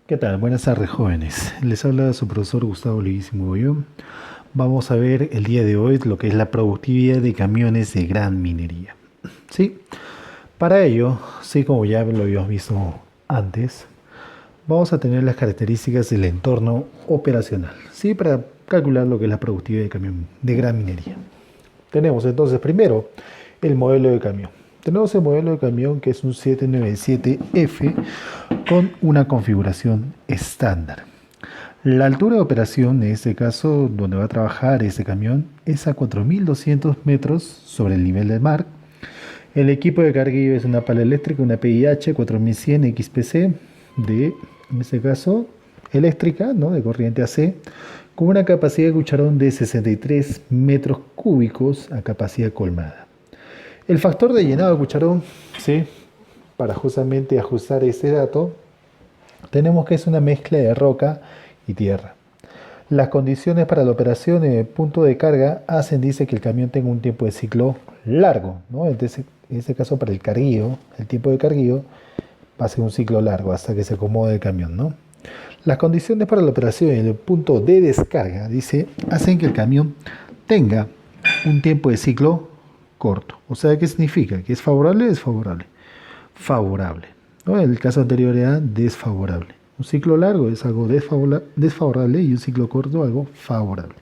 ¿Qué tal? Buenas tardes, jóvenes. Les habla su profesor Gustavo Luis Mogollón. Vamos a ver el día de hoy lo que es la productividad de camiones de gran minería. ¿Sí? Para ello, sí, como ya lo habíamos visto antes, vamos a tener las características del entorno operacional, ¿sí? Para calcular lo que es la productividad de camión de gran minería. Tenemos entonces primero el modelo de camión. Tenemos el modelo de camión que es un 797F con una configuración estándar. La altura de operación, en este caso, donde va a trabajar este camión, es a 4.200 metros sobre el nivel del mar. El equipo de carguillo es una pala eléctrica, una PIH 4100 XPC, de, en este caso, eléctrica, ¿no? De corriente AC, con una capacidad de cucharón de 63 metros cúbicos a capacidad colmada. El factor de llenado de cucharón, ¿sí? Para justamente ajustar este dato, tenemos que es una mezcla de roca y tierra. Las condiciones para la operación en el punto de carga hacen, dice, que el camión tenga un tiempo de ciclo largo, ¿no? Entonces, en este caso, para el carguillo, el tiempo de carguillo va a ser un ciclo largo hasta que se acomode el camión, ¿no? Las condiciones para la operación en el punto de descarga, dice, hacen que el camión tenga un tiempo de ciclo corto. O sea, ¿qué significa? ¿Que es favorable o desfavorable? Favorable. ¿No? En el caso anterior era desfavorable. Un ciclo largo es algo desfavorable y un ciclo corto algo favorable.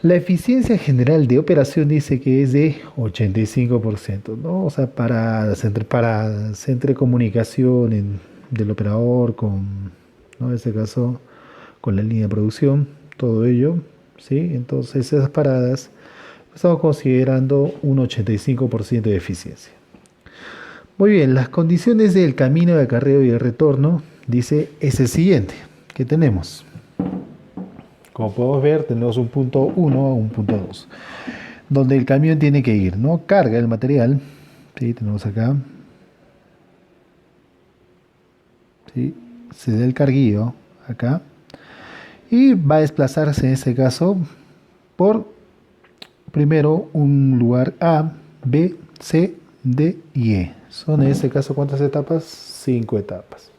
La eficiencia general de operación dice que es de 85%, ¿no? O sea, para centro de comunicación del operador con, ¿no? En este caso, con la línea de producción, todo ello, ¿sí? Entonces, esas paradas estamos considerando un 85% de eficiencia. Muy bien, las condiciones del camino de acarreo y de retorno, dice, es el siguiente, que tenemos. Como podemos ver, tenemos un punto 1 a un punto 2, donde el camión tiene que ir, ¿no? Carga el material, ¿sí? Tenemos acá, ¿sí? Se da el carguillo acá, y va a desplazarse en este caso por primero un lugar A, B, C, D y E. Son en este caso, ¿cuántas etapas? 5 etapas.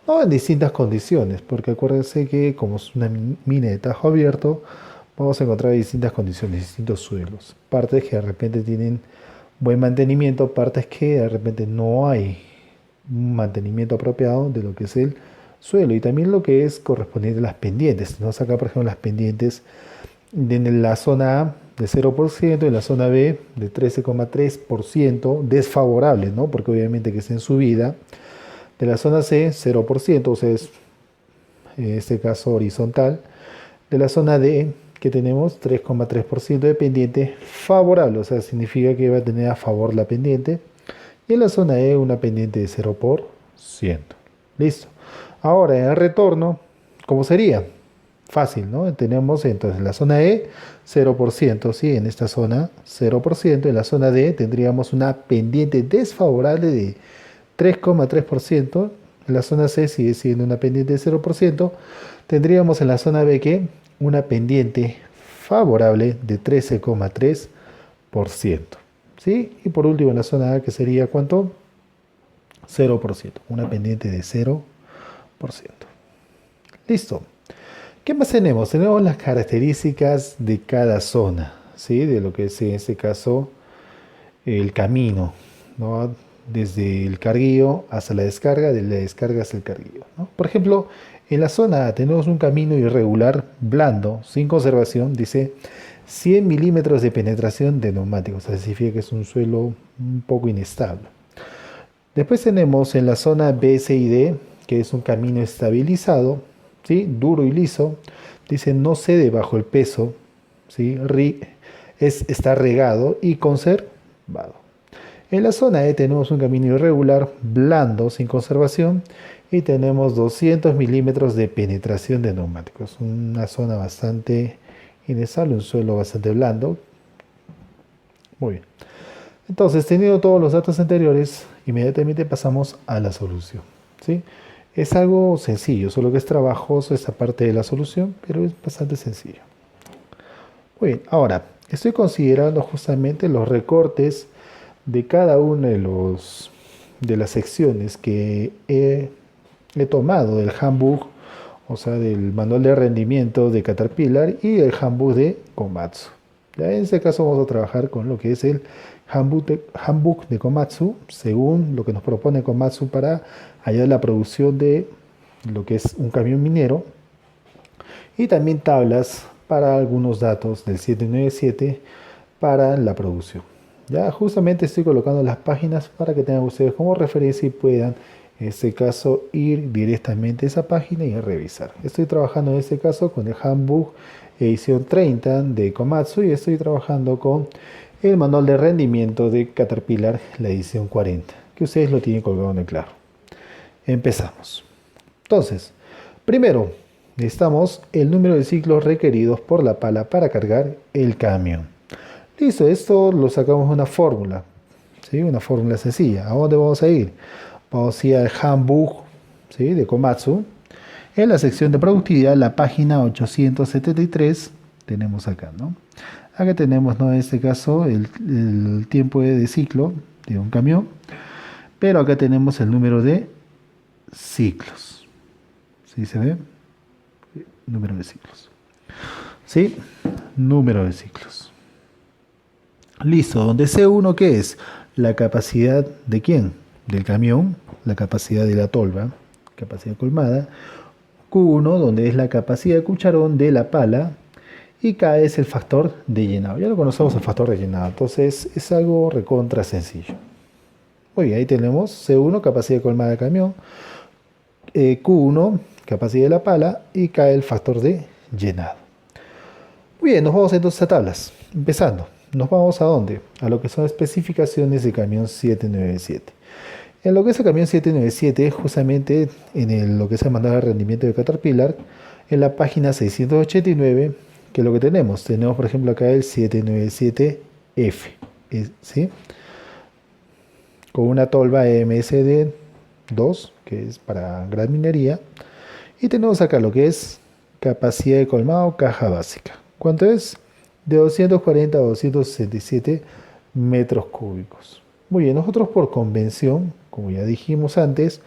No, en distintas condiciones, porque acuérdense que como es una mina de tajo abierto, vamos a encontrar distintas condiciones, distintos suelos. Partes que de repente tienen buen mantenimiento, partes que de repente no hay un mantenimiento apropiado de lo que es el suelo y también lo que es correspondiente a las pendientes. Tenemos acá, por ejemplo, las pendientes de la zona A de 0% y la zona B de 13,3% desfavorable, ¿no? Porque obviamente que es en subida. De la zona C, 0%, o sea, es en este caso horizontal. De la zona D, que tenemos 3,3% de pendiente favorable, o sea, significa que va a tener a favor la pendiente. Y en la zona E, una pendiente de 0%. Listo. Ahora, en el retorno, ¿cómo sería? Fácil, ¿no? Tenemos entonces en la zona E 0%, ¿sí? En esta zona 0%. En la zona D tendríamos una pendiente desfavorable de 3,3%. En la zona C sigue siendo una pendiente de 0%. Tendríamos en la zona B que una pendiente favorable de 13,3%. ¿Sí? Y por último en la zona A, que sería ¿cuánto? 0%. Una pendiente de 0%. Listo. ¿Qué más tenemos? Tenemos las características de cada zona, ¿sí? De lo que es en este caso el camino, ¿no? Desde el carguillo hasta la descarga, de la descarga hasta el carguillo, ¿no? Por ejemplo, en la zona A tenemos un camino irregular, blando, sin conservación, dice 100 milímetros de penetración de neumáticos, o sea, significa que es un suelo un poco inestable. Después tenemos en la zona B, C y D, que es un camino estabilizado, ¿sí? Duro y liso, dice no cede bajo el peso, ¿sí? Está regado y conservado. En la zona E tenemos un camino irregular, blando, sin conservación, y tenemos 200 milímetros de penetración de neumáticos. Una zona bastante inestable, un suelo bastante blando. Muy bien. Entonces, teniendo todos los datos anteriores, inmediatamente pasamos a la solución, ¿sí? Es algo sencillo, solo que es trabajoso esta parte de la solución, pero es bastante sencillo. Muy bien, ahora estoy considerando justamente los recortes de cada una de las secciones que he he tomado del handbook, o sea, del manual de rendimiento de Caterpillar y el handbook de Komatsu. Ya en este caso vamos a trabajar con lo que es el handbook de Komatsu, según lo que nos propone Komatsu para hallar la producción de lo que es un camión minero, y también tablas para algunos datos del 797 para la producción. Ya justamente estoy colocando las páginas para que tengan ustedes como referencia y puedan en este caso ir directamente a esa página y a revisar. Estoy trabajando en este caso con el handbook edición 30 de Komatsu y estoy trabajando con el manual de rendimiento de Caterpillar, la edición 40, que ustedes lo tienen colgado en el claro. Empezamos. Entonces, primero necesitamos el número de ciclos requeridos por la pala para cargar el camión. Listo, esto lo sacamos de una fórmula, ¿sí? Una fórmula sencilla. ¿A dónde vamos a ir? Vamos a ir al handbook, ¿sí? De Komatsu. En la sección de productividad, la página 873, tenemos acá, ¿no? Acá tenemos, ¿no? En este caso, el tiempo de ciclo de un camión, pero acá tenemos el número de ciclos. ¿Sí se ve? Número de ciclos. ¿Sí? Número de ciclos. Listo, donde C1, ¿qué es? La capacidad de quién? Del camión, la capacidad de la tolva, capacidad colmada. Q1, donde es la capacidad de cucharón de la pala. Y K es el factor de llenado. Ya lo conocemos, el factor de llenado. Entonces es algo recontra sencillo. Muy bien, ahí tenemos C1, capacidad colmada del camión. Q1, capacidad de la pala. Y K el factor de llenado. Muy bien, nos vamos entonces a tablas. Empezando. ¿Nos vamos a dónde? A lo que son especificaciones de camión 797. En lo que es el camión 797, justamente en lo que es el manual de rendimiento de Caterpillar, en la página 689, que es lo que tenemos. Tenemos, por ejemplo, acá el 797F, ¿sí? Con una tolva MSD 2, que es para gran minería. Y tenemos acá lo que es capacidad de colmado, caja básica. ¿Cuánto es? De 240 a 267 metros cúbicos. Muy bien, nosotros por convención, como ya dijimos antes,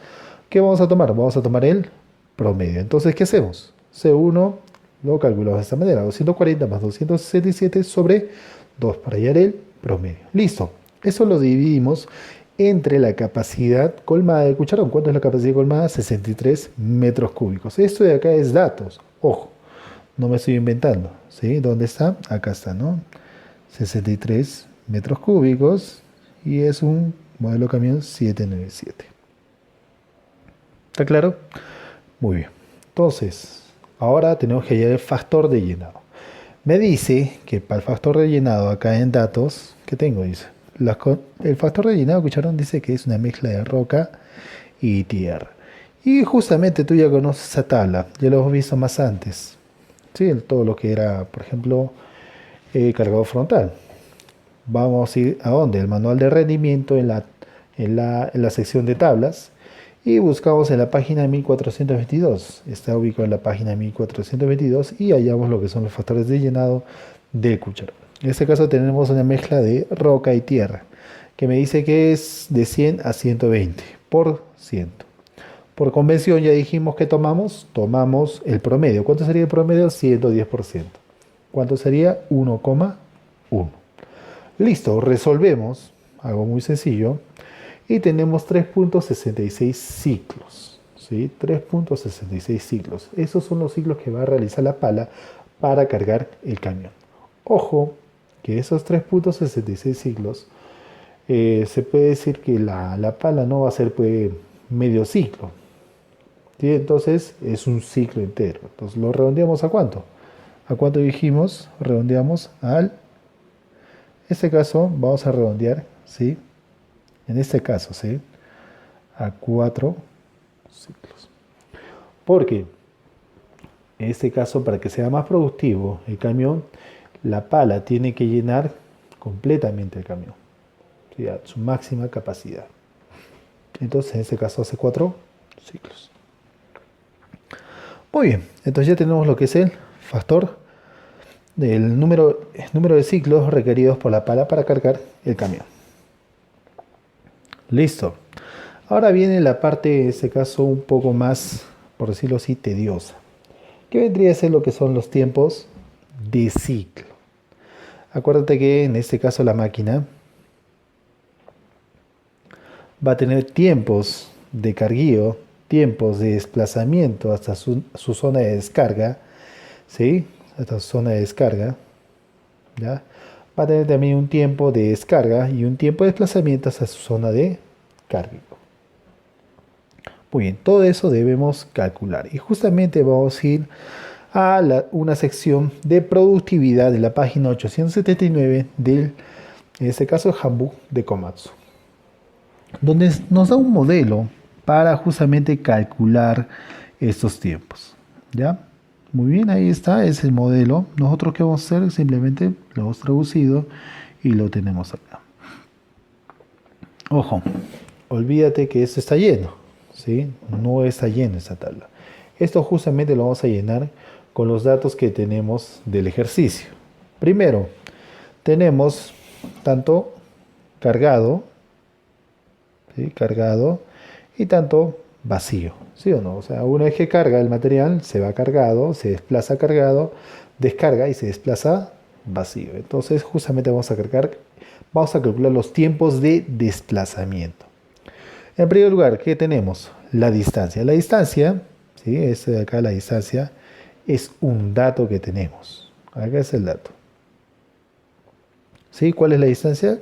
¿qué vamos a tomar? Vamos a tomar el promedio. Entonces, ¿qué hacemos? C1 lo calculamos de esta manera, 240 más 267 sobre 2 para hallar el promedio. Listo, eso lo dividimos entre la capacidad colmada del cucharón. ¿Cuánto es la capacidad colmada? 63 metros cúbicos. Esto de acá es datos, ojo. No me estoy inventando, ¿sí? ¿Dónde está? Acá está, ¿no? 63 metros cúbicos y es un modelo camión 797. ¿Está claro? Muy bien. Entonces, ahora tenemos que hallar el factor de llenado. Me dice que para el factor de llenado, acá en datos, ¿qué tengo? Dice, el factor de llenado, escucharon, dice que es una mezcla de roca y tierra. Y justamente tú ya conoces esa tabla, ya lo hemos visto más antes. Sí, todo lo que era, por ejemplo, cargado frontal. Vamos a ir a dónde? El manual de rendimiento en la sección de tablas y buscamos en la página 1422. Está ubicado en la página 1422 y hallamos lo que son los factores de llenado del cucharón. En este caso tenemos una mezcla de roca y tierra que me dice que es de 100 a 120%. Por convención ya dijimos que tomamos el promedio. ¿Cuánto sería el promedio? 110%. ¿Cuánto sería? 1,1. Listo, resolvemos, algo muy sencillo, y tenemos 3.66 ciclos. ¿Sí? 3.66 ciclos. Esos son los ciclos que va a realizar la pala para cargar el camión. Ojo, que esos 3.66 ciclos, se puede decir que la pala no va a ser pues, medio ciclo. ¿Sí? Entonces es un ciclo entero. Entonces lo redondeamos ¿a cuánto? ¿A cuánto dijimos? Redondeamos en este caso vamos a redondear, ¿sí? En este caso, ¿sí? A 4 ciclos. Porque en este caso, para que sea más productivo el camión, la pala tiene que llenar completamente el camión, ¿sí? A su máxima capacidad. Entonces en este caso hace 4 ciclos. Muy bien, entonces ya tenemos lo que es el factor del número de ciclos requeridos por la pala para cargar el camión. Listo. Ahora viene la parte, en este caso, un poco más, por decirlo así, tediosa. ¿Qué vendría a ser lo que son los tiempos de ciclo? Acuérdate que en este caso la máquina va a tener tiempos de carguío, tiempos de desplazamiento hasta su zona de descarga, ¿sí? Hasta su zona de descarga, ¿ya? Va a tener también un tiempo de descarga y un tiempo de desplazamiento hasta su zona de carga. Muy bien, todo eso debemos calcular. Y justamente vamos a ir a una sección de productividad de la página 879 del, en este caso, el Handbook de Komatsu, donde nos da un modelo para justamente calcular estos tiempos. ¿Ya? Muy bien, ahí está, es el modelo. Nosotros qué vamos a hacer, simplemente lo hemos traducido y lo tenemos acá. Ojo, olvídate que esto está lleno, ¿sí? No está lleno esta tabla. Esto justamente lo vamos a llenar con los datos que tenemos del ejercicio. Primero, tenemos tanto cargado, ¿sí? Cargado y tanto vacío, ¿sí o no? O sea, una vez que carga el material, se va cargado, se desplaza cargado, descarga y se desplaza vacío. Entonces, justamente vamos a calcular los tiempos de desplazamiento. En primer lugar, ¿qué tenemos? La distancia. La distancia, ¿sí? Este de acá, la distancia, es un dato que tenemos. Acá es el dato. ¿Sí? ¿Cuál es la distancia?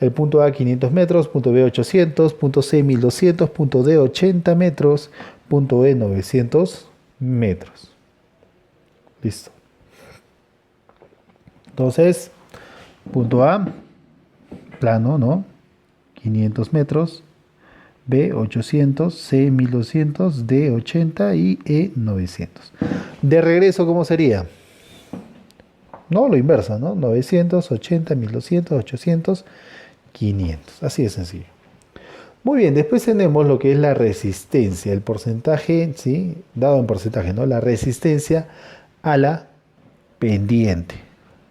El punto A 500 metros, punto B 800, punto C 1200, punto D 80 metros, punto E 900 metros. Listo. Entonces, punto A, plano, ¿no? 500 metros, B 800, C 1200, D 80 y E 900. De regreso, ¿cómo sería? No, lo inverso, ¿no? 900, 80, 1200, 800, 500. Así de sencillo. Muy bien, después tenemos lo que es la resistencia, el porcentaje, ¿sí? Dado en porcentaje, ¿no? La resistencia a la pendiente,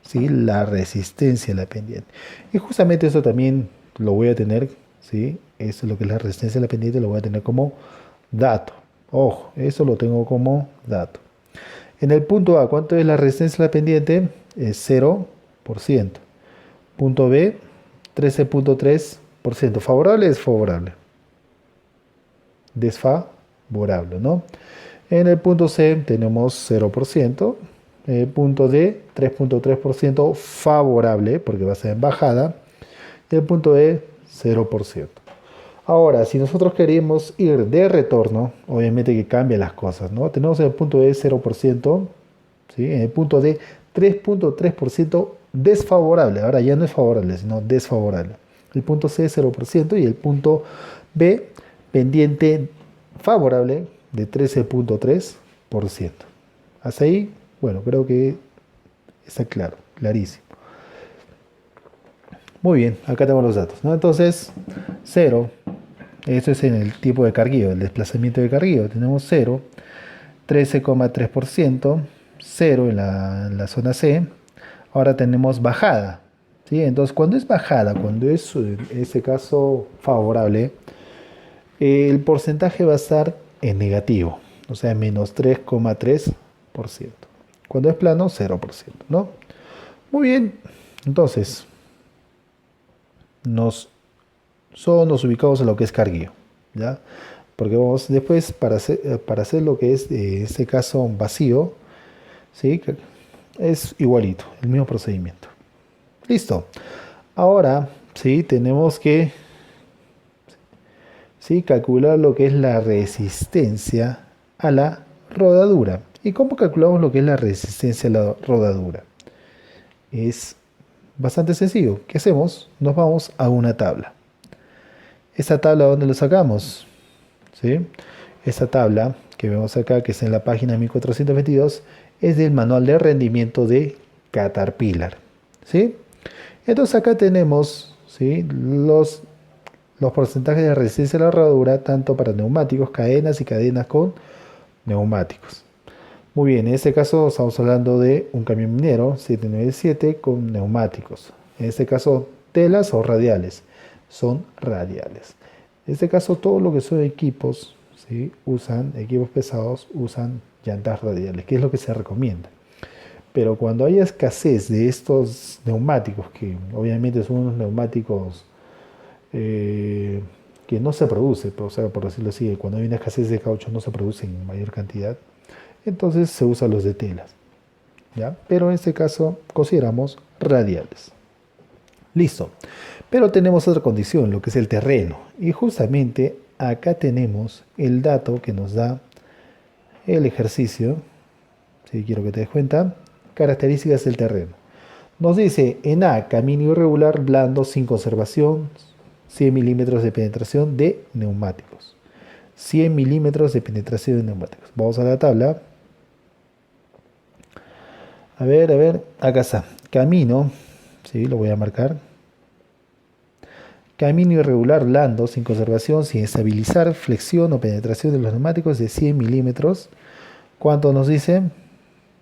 ¿sí? La resistencia a la pendiente. Y justamente eso también lo voy a tener, ¿sí? Eso es lo que es la resistencia a la pendiente, lo voy a tener como dato. Ojo, eso lo tengo como dato. En el punto A, ¿cuánto es la resistencia a la pendiente? Es 0%. Punto B, 13.3%. ¿Favorable o desfavorable? Desfavorable, ¿no? En el punto C tenemos 0%. En el punto D, 3.3% favorable, porque va a ser en bajada. Y el punto E, 0%. Ahora, si nosotros queremos ir de retorno, obviamente que cambia las cosas, ¿no? Tenemos en el punto E 0%, ¿sí? En el punto D 3.3% desfavorable. Ahora ya no es favorable, sino desfavorable. El punto C 0% y el punto B pendiente favorable de 13.3%. Hasta ahí, bueno, creo que está claro, clarísimo. Muy bien, acá tengo los datos, ¿no? Entonces, 0, eso es en el tipo de carguío, el desplazamiento de carguío. Tenemos 0, 13.3%, 0 en la zona C. Ahora tenemos bajada, ¿sí? Entonces, cuando es bajada, cuando es en este caso favorable, el porcentaje va a estar en negativo, o sea, menos 3.3%. Cuando es plano, 0%, ¿no? Muy bien, entonces, solo nos ubicamos en lo que es carguío, ¿ya? Porque vamos después, para hacer lo que es, en este caso, un vacío, ¿sí? Es igualito, el mismo procedimiento. Listo. Ahora, ¿sí? Tenemos que, ¿sí? Calcular lo que es la resistencia a la rodadura. ¿Y cómo calculamos lo que es la resistencia a la rodadura? Es bastante sencillo. ¿Qué hacemos? Nos vamos a una tabla. ¿Esta tabla dónde lo sacamos? ¿Sí? Esta tabla que vemos acá, que está en la página 1422, es del manual de rendimiento de Caterpillar. ¿Sí? Entonces acá tenemos, ¿sí? los porcentajes de resistencia a la rodadura, tanto para neumáticos, cadenas y cadenas con neumáticos. Muy bien, en este caso estamos hablando de un camión minero 797 con neumáticos. En este caso, telas o radiales. Son radiales. En este caso, todo lo que son equipos, ¿sí? Equipos pesados, usan llantas radiales, que es lo que se recomienda. Pero cuando hay escasez de estos neumáticos, que obviamente son unos neumáticos eh, que no se produce, o sea, por decirlo así, cuando hay una escasez de caucho no se produce en mayor cantidad, entonces se usan los de telas, ¿ya? Pero en este caso consideramos radiales. Listo. Pero tenemos otra condición, lo que es el terreno. Y justamente acá tenemos el dato que nos da el ejercicio. Si quiero que te des cuenta, características del terreno. Nos dice en A, camino irregular, blando, sin conservación, 100 milímetros de penetración de neumáticos. 100 milímetros de penetración de neumáticos. Vamos a la tabla. A ver, acá está. Camino, sí, lo voy a marcar. Camino irregular, blando, sin conservación, sin estabilizar, flexión o penetración de los neumáticos de 100 milímetros. ¿Cuánto nos dice?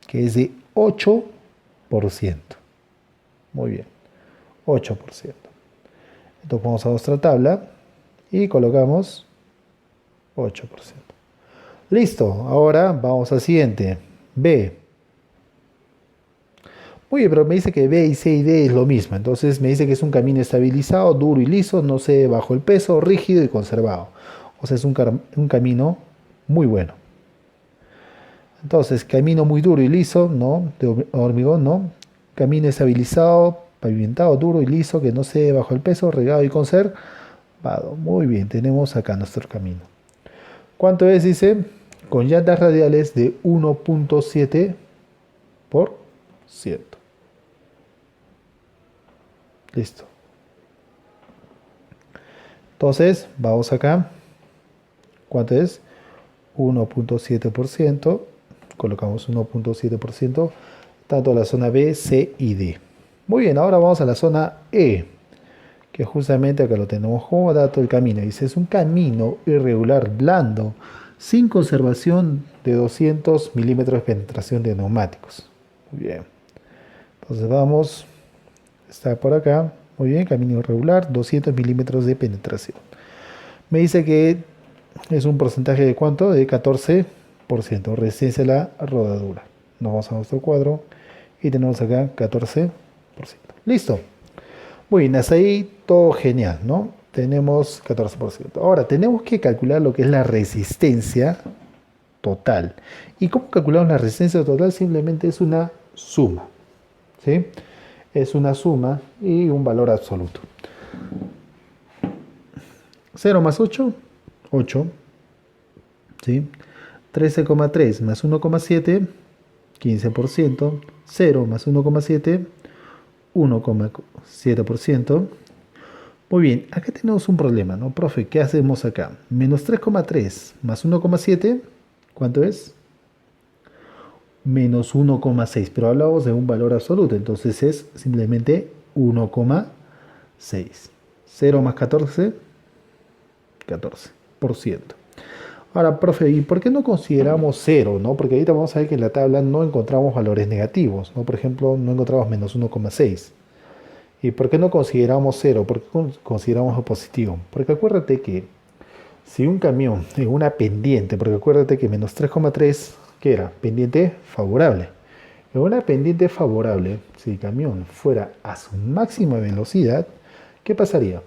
Que es de 8%. Muy bien, 8%. Entonces vamos a nuestra tabla y colocamos 8%. Listo, ahora vamos al siguiente. B. Muy bien, pero me dice que B y C y D es lo mismo. Entonces me dice que es un camino estabilizado, duro y liso, no se bajo el peso, rígido y conservado. O sea, es un camino muy bueno. Entonces, camino muy duro y liso, ¿no? De hormigón, ¿no? Camino estabilizado, pavimentado, duro y liso, que no se bajo el peso, regado y conservado. Muy bien, tenemos acá nuestro camino. ¿Cuánto es? Dice, con llantas radiales de 1.7%. Listo. Entonces, vamos acá. ¿Cuánto es? 1.7%. Colocamos 1.7%. Tanto la zona B, C y D. Muy bien, ahora vamos a la zona E. Que justamente acá lo tenemos como dato el camino. Dice, es un camino irregular, blando, sin conservación de 200 milímetros de penetración de neumáticos. Muy bien. Entonces vamos, está por acá. Muy bien, camino irregular, 200 milímetros de penetración. Me dice que es un porcentaje de ¿cuánto? De 14%. Resistencia a la rodadura. Nos vamos a nuestro cuadro y tenemos acá 14%. Listo. Muy bien, hasta ahí todo genial, ¿no? Tenemos 14%. Ahora, tenemos que calcular lo que es la resistencia total. ¿Y cómo calculamos la resistencia total? Simplemente es una suma, ¿sí? Es una suma y un valor absoluto. 0 más 8, 8, ¿sí? 13,3 más 1,7, 15%. 0 más 1,7, 1,7%. Muy bien, acá tenemos un problema, ¿no? Profe, ¿qué hacemos acá? Menos 3,3 más 1,7, ¿cuánto es? Menos 1,6, pero hablamos de un valor absoluto, entonces es simplemente 1,6. 0 más 14, 14%. Ahora, profe, ¿y por qué no consideramos 0, no? Porque ahorita vamos a ver que en la tabla no encontramos valores negativos, ¿no? Por ejemplo, no encontramos menos 1,6. ¿Y por qué no consideramos 0? ¿Por qué consideramos positivo? Porque acuérdate que si un camión en una pendiente, porque acuérdate que menos 3,3, ¿qué era? Pendiente favorable. En una pendiente favorable, si el camión fuera a su máxima velocidad, ¿qué pasaría?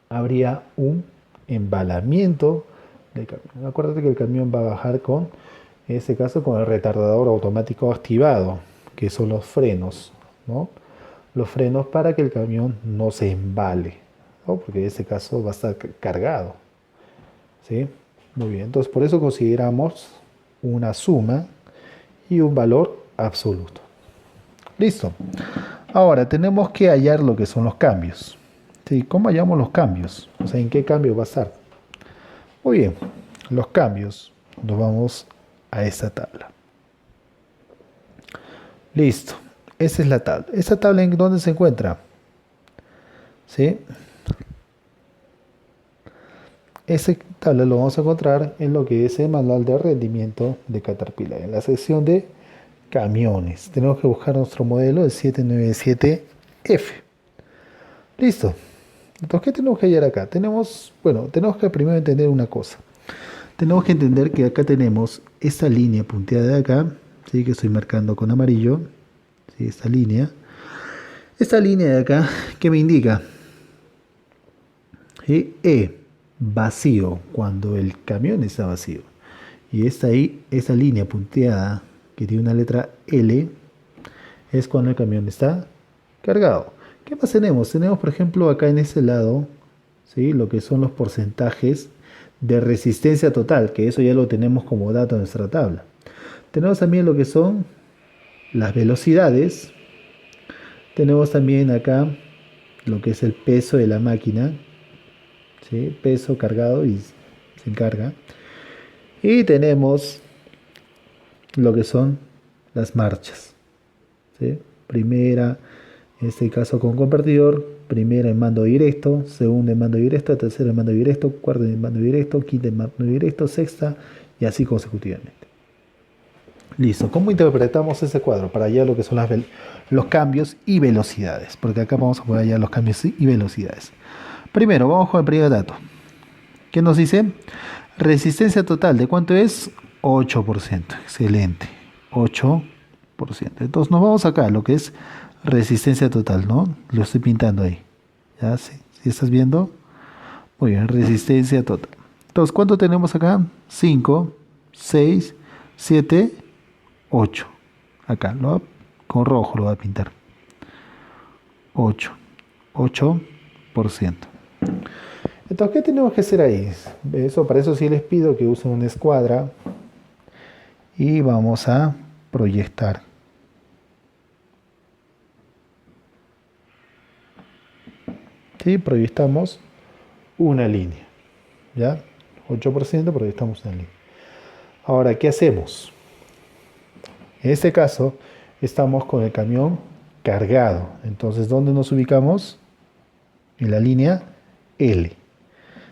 Habría un embalamiento del camión. Acuérdate que el camión va a bajar con, en este caso, con el retardador automático activado, que son los frenos, ¿no? Los frenos para que el camión no se embale, ¿no? Porque en este caso va a estar cargado, ¿sí? Muy bien, entonces por eso consideramos una suma y un valor absoluto. Listo. Ahora tenemos que hallar lo que son los cambios. ¿Sí? ¿Cómo hallamos los cambios? O sea, ¿en qué cambio va a estar? Muy bien, los cambios. Nos vamos a esta tabla. Listo. Esa es la tabla. ¿Esta tabla en dónde se encuentra? ¿Sí? Esa tabla lo vamos a encontrar en lo que es el manual de rendimiento de Caterpillar, en la sección de camiones. Tenemos que buscar nuestro modelo, el 797F. Listo. Entonces, ¿qué tenemos que hallar acá? Tenemos que primero entender una cosa. Tenemos que entender que acá tenemos esta línea punteada de acá, ¿sí? Que estoy marcando con amarillo, ¿sí? Esta línea. Esta línea de acá, ¿qué me indica? ¿Sí? Vacío, cuando el camión está vacío. Y esta línea punteada que tiene una letra L, es cuando el camión está cargado. ¿Qué más tenemos? Tenemos, por ejemplo, acá en este lado, ¿sí? Lo que son los porcentajes de resistencia total, que eso ya lo tenemos como dato en nuestra tabla. Tenemos también lo que son las velocidades. Tenemos también acá lo que es el peso de la máquina, ¿sí? Peso cargado y sin carga. Y tenemos lo que son las marchas, ¿sí? Primera, en este caso con convertidor, primera en mando directo, segunda en mando directo, tercera en mando directo, cuarta en mando directo, quinta en mando directo, sexta y así consecutivamente. Listo, ¿cómo interpretamos ese cuadro? Para hallar lo que son los cambios y velocidades, porque acá vamos a poder hallar los cambios y velocidades. Primero, vamos con el primer dato. ¿Qué nos dice? Resistencia total, ¿de cuánto es? 8%. Excelente. 8%. Entonces nos vamos acá, lo que es resistencia total, ¿no? Lo estoy pintando ahí. ¿Ya? ¿Sí estás viendo? Muy bien, resistencia total. Entonces, ¿cuánto tenemos acá? 5, 6, 7, 8. Acá, con rojo lo voy a pintar. 8. 8%. Entonces, ¿qué tenemos que hacer ahí? Para eso sí les pido que usen una escuadra y vamos a proyectar. ¿Sí? Proyectamos una línea. ¿Ya? 8% proyectamos una línea. Ahora, ¿qué hacemos? En este caso, estamos con el camión cargado. Entonces, ¿dónde nos ubicamos? En la línea L.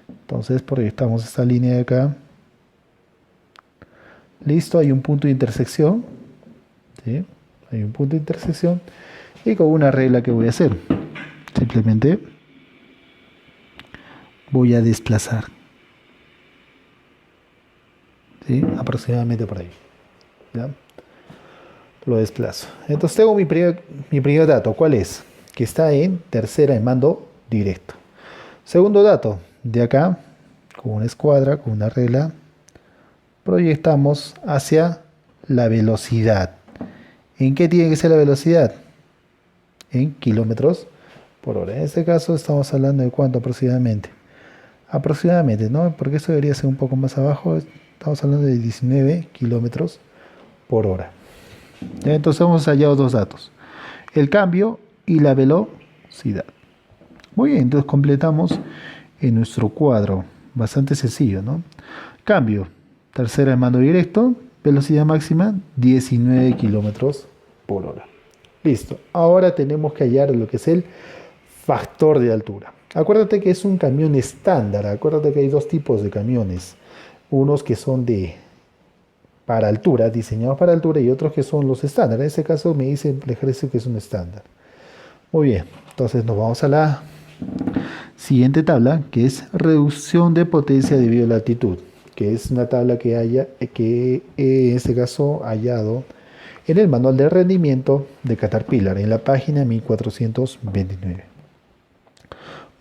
Entonces proyectamos esta línea de acá. Listo, hay un punto de intersección. ¿Sí? Hay un punto de intersección. Y con una regla que voy a hacer. Simplemente voy a desplazar. ¿Sí? Aproximadamente por ahí. ¿Ya? Lo desplazo. Entonces tengo mi primer dato. ¿Cuál es? Que está en tercera en mando directo. Segundo dato. De acá, con una escuadra, con una regla, proyectamos hacia la velocidad. ¿En qué tiene que ser la velocidad? En kilómetros por hora. En este caso estamos hablando de cuánto aproximadamente. Aproximadamente, ¿no? Porque eso debería ser un poco más abajo. Estamos hablando de 19 kilómetros por hora. Entonces hemos hallado dos datos. El cambio y la velocidad. Muy bien, entonces completamos en nuestro cuadro. Bastante sencillo, ¿no? Cambio. Tercera en mando directo. Velocidad máxima 19 kilómetros por hora. Listo. Ahora tenemos que hallar lo que es el factor de altura. Acuérdate que es un camión estándar. Acuérdate que hay dos tipos de camiones. Unos que son para altura, diseñados para altura, y otros que son los estándares. En este caso me dice el ejercicio que es un estándar. Muy bien. Entonces nos vamos a la siguiente tabla, que es reducción de potencia debido a la altitud, que es una tabla que en este caso hallado en el manual de rendimiento de Caterpillar, en la página 1429.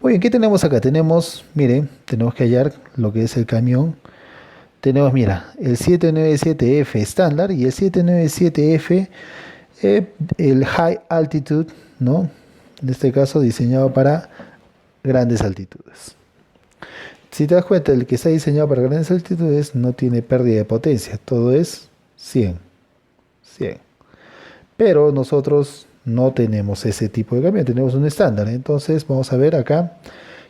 Muy bien, ¿qué tenemos acá? Tenemos que hallar lo que es el camión. Tenemos, mira, el 797F estándar y el 797F, el High Altitude, ¿no? En este caso diseñado para grandes altitudes. Si te das cuenta, el que está diseñado para grandes altitudes no tiene pérdida de potencia, todo es 100. Pero nosotros no tenemos ese tipo de camión, tenemos un estándar. Entonces vamos a ver acá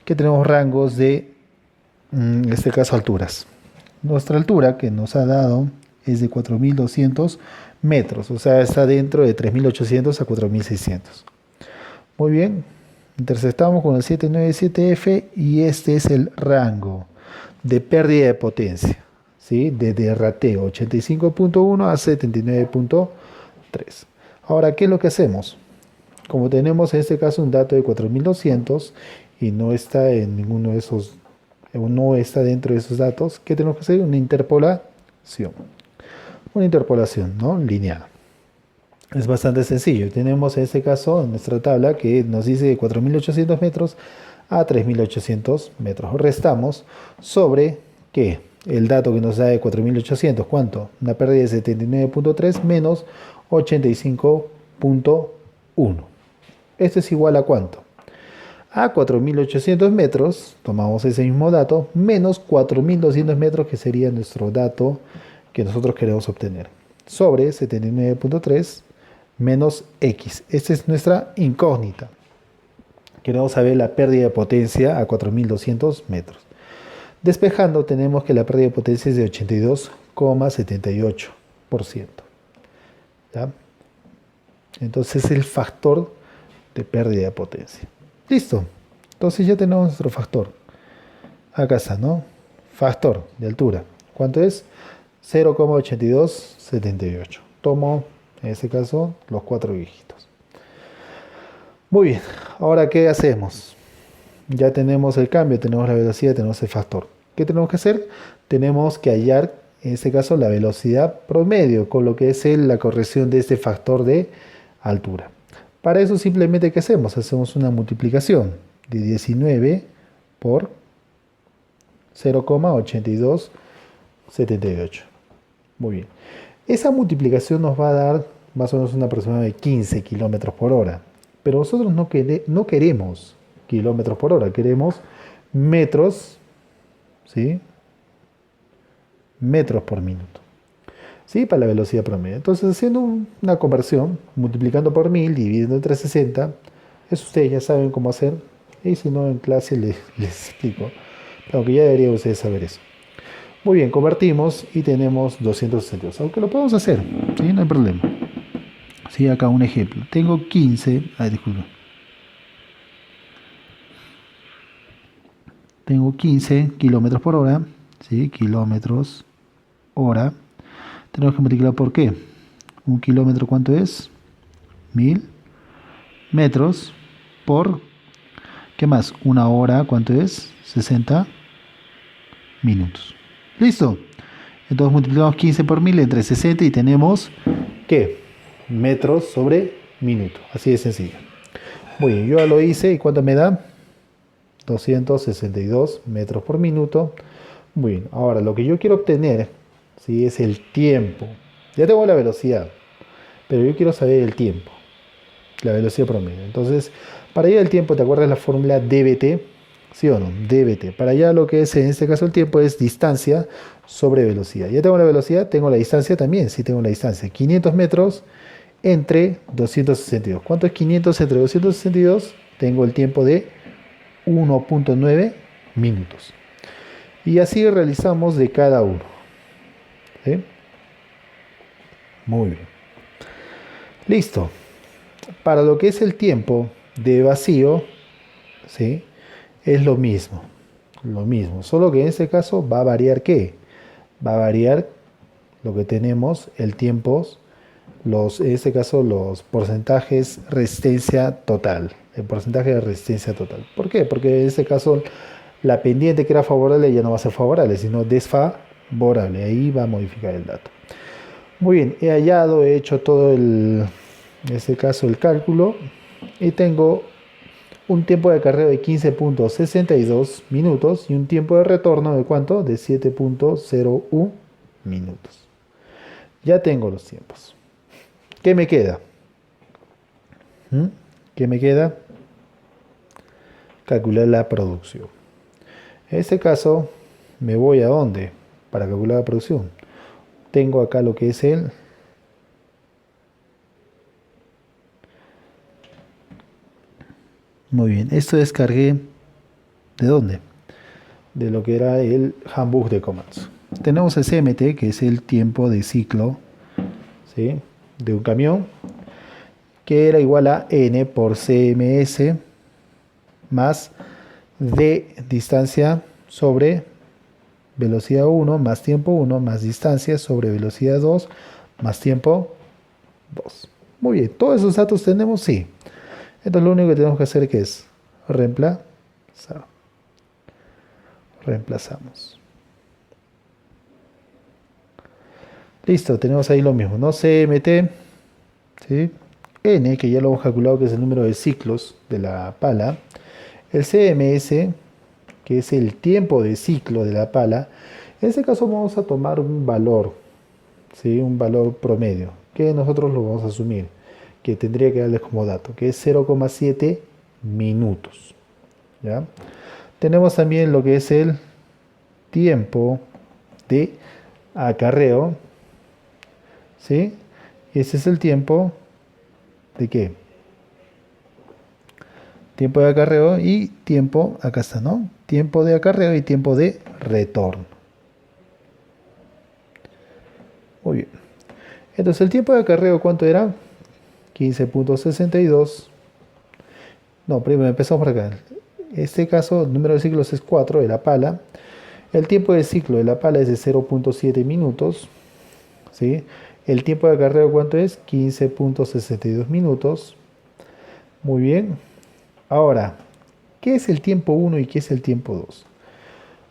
que tenemos rangos de, en este caso, alturas. Nuestra altura que nos ha dado es de 4.200 metros, o sea, está dentro de 3.800 a 4.600. Muy bien, intersectamos con el 797F y este es el rango de pérdida de potencia, ¿sí? De rateo, 85.1 a 79.3. Ahora, ¿qué es lo que hacemos? Como tenemos en este caso un dato de 4.200 y no está en ninguno de esos, no está dentro de esos datos, ¿qué tenemos que hacer? Una interpolación. Una interpolación, ¿no? Lineal. Es bastante sencillo. Tenemos en este caso, en nuestra tabla, que nos dice de 4.800 metros a 3.800 metros. Restamos sobre, ¿qué? El dato que nos da de 4.800, ¿cuánto? Una pérdida de 79.3 menos 85.1. Esto es igual a ¿cuánto? A 4.800 metros, tomamos ese mismo dato, menos 4.200 metros, que sería nuestro dato que nosotros queremos obtener, sobre 79.3 menos X. Esta es nuestra incógnita. Queremos saber la pérdida de potencia a 4.200 metros. Despejando, tenemos que la pérdida de potencia es de 82,78%. ¿Ya? Entonces es el factor de pérdida de potencia. Listo. Entonces ya tenemos nuestro factor. Acá está, ¿no? Factor de altura. ¿Cuánto es? 0,8278. Tomo, en este caso, los 4 dígitos. Muy bien. Ahora, ¿qué hacemos? Ya tenemos el cambio, tenemos la velocidad, tenemos el factor. ¿Qué tenemos que hacer? Tenemos que hallar, en este caso, la velocidad promedio, con lo que es la corrección de este factor de altura. Para eso simplemente, ¿qué hacemos? Hacemos una multiplicación de 19 por 0,8278. Muy bien. Esa multiplicación nos va a dar más o menos una aproximada de 15 kilómetros por hora. Pero nosotros no queremos kilómetros por hora, queremos metros, ¿sí? Metros por minuto. ¿Sí? Para la velocidad promedio. Entonces, haciendo una conversión, multiplicando por 1000, dividiendo entre 60, eso ustedes ya saben cómo hacer. Y si no, en clase les explico. Aunque ya deberían ustedes saber eso. Muy bien, convertimos y tenemos 262. Aunque lo podemos hacer, ¿sí? No hay problema. Sí, acá un ejemplo. Tengo 15. Disculpa. Tengo 15 kilómetros por hora. ¿Sí? Kilómetros hora. Tenemos que multiplicar por ¿qué? Un kilómetro, ¿cuánto es? 1000 metros por, ¿qué más? Una hora, ¿cuánto es? 60 minutos. ¿Listo? Entonces multiplicamos 15 por 1000 entre 60 y tenemos, ¿qué? Metros sobre minuto. Así de sencillo. Muy bien, yo ya lo hice. ¿Y cuánto me da? 262 metros por minuto. Muy bien, ahora lo que yo quiero obtener, ¿sí? Es el tiempo. Ya tengo la velocidad, pero yo quiero saber el tiempo, la velocidad promedio. Entonces, para allá el tiempo, ¿te acuerdas la fórmula dVt? ¿Sí o no? dVt. Para allá lo que es en este caso el tiempo es distancia sobre velocidad. Ya tengo la velocidad, tengo la distancia también. Sí, tengo la distancia. 500 metros entre 262. ¿Cuánto es 500 entre 262? Tengo el tiempo de 1.9 minutos. Y así realizamos de cada uno. ¿Sí? Muy bien. Listo. Para lo que es el tiempo de vacío, ¿sí? Es lo mismo. Lo mismo. Solo que en este caso va a variar ¿qué? Va a variar lo que tenemos, el tiempo, en este caso los porcentajes resistencia total. El porcentaje de resistencia total. ¿Por qué? Porque en este caso la pendiente que era favorable ya no va a ser favorable, sino desfavorable. Ahí va a modificar el dato. Muy bien, he hallado, he hecho todo en este caso el cálculo y tengo un tiempo de acarreo de 15.62 minutos y un tiempo de retorno de ¿cuánto? De 7.01 minutos. Ya tengo los tiempos. ¿Qué me queda? ¿Qué me queda? Calcular la producción. En este caso, me voy a ¿dónde? Para calcular la producción. Tengo acá lo que es el Muy bien, esto descargué ¿de dónde? De lo que era el handbook de comandos. Tenemos el CMT, que es el tiempo de ciclo, ¿sí? De un camión, que era igual a N por CMS más D distancia sobre velocidad 1 más tiempo 1 más distancia sobre velocidad 2 más tiempo 2. Muy bien, todos esos datos tenemos, sí. Entonces lo único que tenemos que hacer que es reemplazar. Reemplazamos. Listo, tenemos ahí lo mismo, ¿no? CMT, ¿sí? N, que ya lo hemos calculado que es el número de ciclos de la pala. El CMS, que es el tiempo de ciclo de la pala. En este caso vamos a tomar un valor, ¿sí? Un valor promedio, que nosotros lo vamos a asumir, que tendría que darles como dato, que es 0,7 minutos. ¿Ya? Tenemos también lo que es el tiempo de acarreo, ¿sí? Y ese es el tiempo de qué? Tiempo de acarreo y tiempo, acá está, ¿no? Tiempo de acarreo y tiempo de retorno. Muy bien. Entonces el tiempo de acarreo, ¿cuánto era? 15.62. No, primero empezamos por acá. En este caso, el número de ciclos es 4 de la pala. El tiempo de ciclo de la pala es de 0.7 minutos. ¿Sí? El tiempo de acarreo, ¿cuánto es? 15.62 minutos. Muy bien. Ahora, ¿qué es el tiempo 1 y qué es el tiempo 2?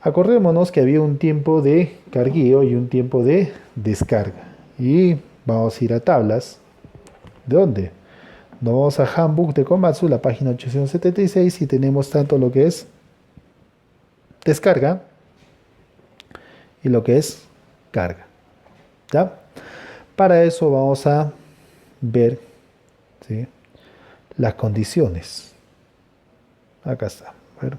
Acordémonos que había un tiempo de carguío y un tiempo de descarga. Y vamos a ir a tablas. ¿De dónde? Nos vamos a Handbook de Komatsu, la página 876, y tenemos tanto lo que es descarga y lo que es carga. ¿Ya? Para eso vamos a ver, ¿sí?, las condiciones. Acá está. Bueno.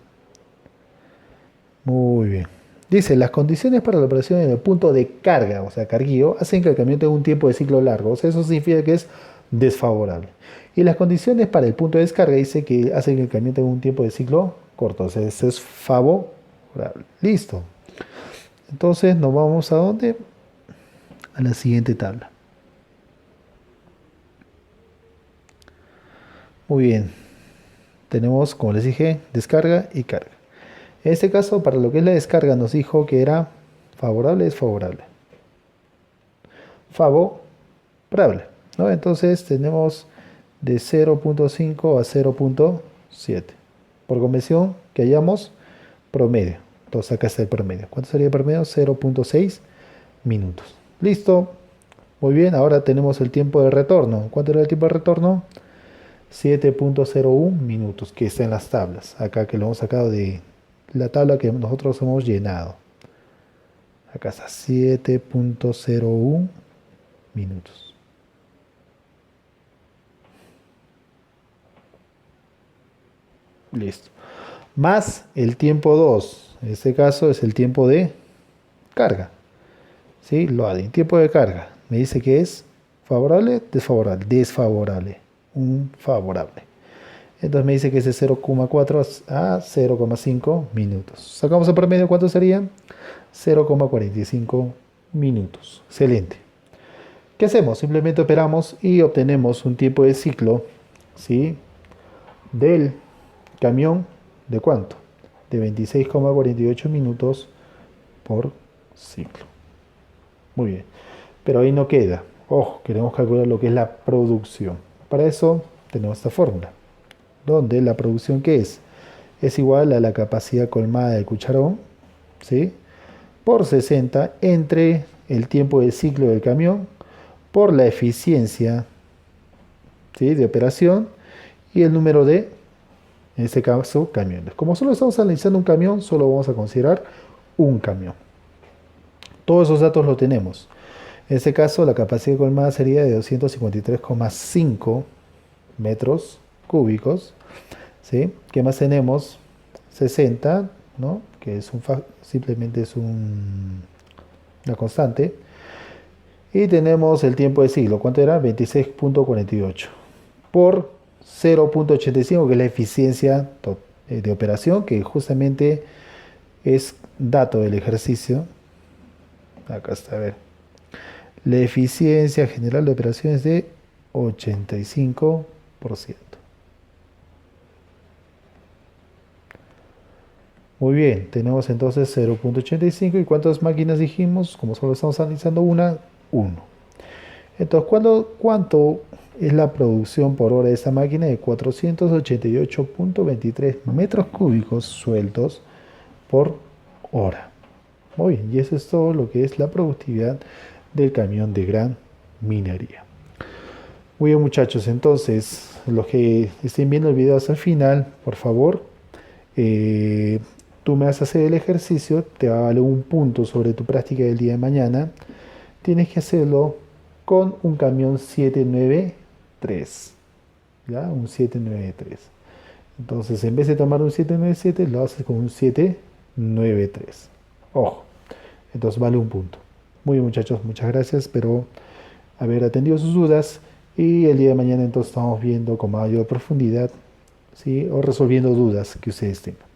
Muy bien. Dice, las condiciones para la operación en el punto de carga, o sea, carguío, hacen que el camión tenga un tiempo de ciclo largo. O sea, eso significa que es desfavorable. Y las condiciones para el punto de descarga dice que hacen que el camión tenga un tiempo de ciclo corto. O sea, eso es favorable. Listo. Entonces, nos vamos a dónde? A la siguiente tabla. Muy bien. Tenemos, como les dije, descarga y carga. En este caso, para lo que es la descarga, nos dijo que era favorable, desfavorable. Favorable, ¿no? Entonces tenemos de 0.5 a 0.7. Por convención, que hayamos promedio. Entonces acá está el promedio. ¿Cuánto sería el promedio? 0.6 minutos. Listo. Muy bien, ahora tenemos el tiempo de retorno. ¿Cuánto era el tiempo de retorno? 7.01 minutos, que está en las tablas. Acá que lo hemos sacado de la tabla que nosotros hemos llenado. Acá está 7.01 minutos. Listo. Más el tiempo 2. En este caso es el tiempo de carga. ¿Sí? Loading. Tiempo de carga. Me dice que es favorable, desfavorable. Desfavorable. Un favorable. Entonces me dice que es de 0,4 a 0,5 minutos. Sacamos el promedio, ¿cuánto serían? 0,45 minutos. Excelente. ¿Qué hacemos? Simplemente operamos y obtenemos un tiempo de ciclo, ¿sí?, del camión, ¿de cuánto? De 26,48 minutos por ciclo. Muy bien. Pero ahí no queda. Ojo, queremos calcular lo que es la producción. Para eso tenemos esta fórmula, donde la producción, ¿qué es? Es igual a la capacidad colmada del cucharón, ¿sí?, por 60 entre el tiempo de ciclo del camión por la eficiencia, ¿sí?, de operación y el número de, en este caso, camiones. Como solo estamos analizando un camión, solo vamos a considerar un camión. Todos esos datos los tenemos. En este caso, la capacidad colmada sería de 253,5 metros cúbicos. ¿Sí? ¿Qué más tenemos? 60, ¿no?, que es simplemente es una constante. Y tenemos el tiempo de ciclo. ¿Cuánto era? 26.48 por 0.85, que es la eficiencia de operación, que justamente es dato del ejercicio. Acá está, a ver. La eficiencia general de operación es de 85%. Muy bien, tenemos entonces 0.85. ¿Y cuántas máquinas dijimos? Como solo estamos analizando una, 1. Entonces, ¿cuánto es la producción por hora de esta máquina? De 488,23 metros cúbicos sueltos por hora. Muy bien, y eso es todo lo que es la productividad del camión de gran minería. Muy bien, muchachos, entonces los que estén viendo el video hasta el final, por favor, eh, tú me vas a hacer el ejercicio, te va a valer un punto sobre tu práctica del día de mañana. Tienes que hacerlo con un camión 793, ¿ya? Un 793. Entonces, en vez de tomar un 797, lo haces con un 793. Ojo, entonces vale un punto. Muy bien, muchachos, muchas gracias. Espero haber atendido sus dudas. Y el día de mañana entonces estamos viendo con mayor profundidad, ¿sí? O resolviendo dudas que ustedes tengan.